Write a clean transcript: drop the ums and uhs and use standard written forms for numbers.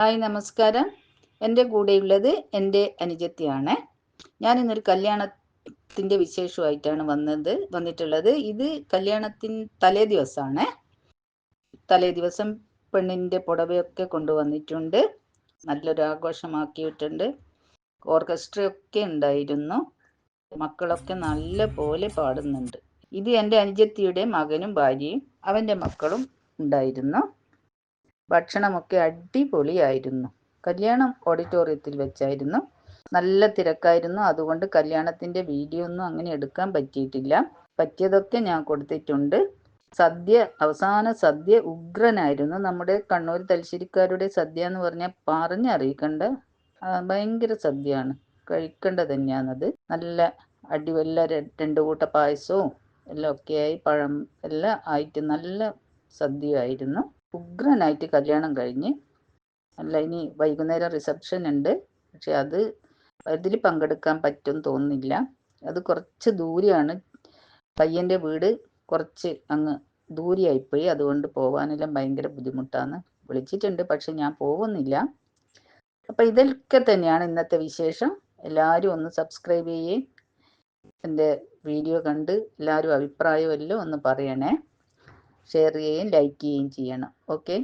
Hi നമസ്കാരം. എൻ്റെ കൂടെയുള്ളത് എൻ്റെ അനുജത്തിയാണ്. ഞാൻ ഇന്നൊരു കല്യാണത്തിൻ്റെ വിശേഷമായിട്ടാണ് വന്നിട്ടുള്ളത്. ഇത് കല്യാണത്തിന് തലേ ദിവസമാണ്. തലേ ദിവസം പെണ്ണിൻ്റെ പുടവയൊക്കെ കൊണ്ടുവന്നിട്ടുണ്ട്. നല്ലൊരു ആഘോഷമാക്കിയിട്ടുണ്ട്. ഓർക്കസ്ട്രയൊക്കെ ഉണ്ടായിരുന്നു. മക്കളൊക്കെ നല്ല പോലെ പാടുന്നുണ്ട്. ഇത് എൻ്റെ അനുജത്തിയുടെ മകനും ഭാര്യയും അവൻ്റെ മക്കളും ഉണ്ടായിരുന്നു. ഭക്ഷണമൊക്കെ അടിപൊളിയായിരുന്നു. കല്യാണം ഓഡിറ്റോറിയത്തിൽ വെച്ചായിരുന്നു. നല്ല തിരക്കായിരുന്നു. അതുകൊണ്ട് കല്യാണത്തിൻ്റെ വീഡിയോ ഒന്നും അങ്ങനെ എടുക്കാൻ പറ്റിയിട്ടില്ല. പറ്റിയതൊക്കെ ഞാൻ കൊടുത്തിട്ടുണ്ട്. അവസാന സദ്യ ഉഗ്രനായിരുന്നു. നമ്മുടെ കണ്ണൂർ തലശ്ശേരിക്കാരുടെ സദ്യ എന്ന് പറഞ്ഞാൽ പറഞ്ഞറിയിക്കേണ്ട ഭയങ്കര സദ്യയാണ്. കഴിക്കേണ്ടത് തന്നെയാണത്. നല്ല അടിവെല്ല 2 കൂട്ട പായസവും എല്ലാം ഒക്കെയായി പഴം എല്ലാം ആയിട്ട് നല്ല സദ്യയായിരുന്നു. ഉഗ്രനായിട്ട് കല്യാണം കഴിഞ്ഞ്. അല്ല, ഇനി വൈകുന്നേരം റിസപ്ഷൻ ഉണ്ട്. പക്ഷെ അതിൽ പങ്കെടുക്കാൻ പറ്റും തോന്നുന്നില്ല. അത് കുറച്ച് ദൂരെയാണ്. പയ്യൻ്റെ വീട് കുറച്ച് അങ്ങ് ദൂരെയായിപ്പോയി. അതുകൊണ്ട് പോകാനെല്ലാം ഭയങ്കര ബുദ്ധിമുട്ടാണ്. വിളിച്ചിട്ടുണ്ട്, പക്ഷെ ഞാൻ പോകുന്നില്ല. അപ്പം ഇതൊക്കെ തന്നെയാണ് ഇന്നത്തെ വിശേഷം. എല്ലാവരും ഒന്ന് സബ്സ്ക്രൈബ് ചെയ്യുകയും എൻ്റെ വീഡിയോ കണ്ട് എല്ലാവരും അഭിപ്രായമെല്ലാം ഒന്ന് പറയണേ. ഷെയർ ചെയ്യുകയും ലൈക്ക് ചെയ്യുകയും ചെയ്യണം. ഓക്കെ.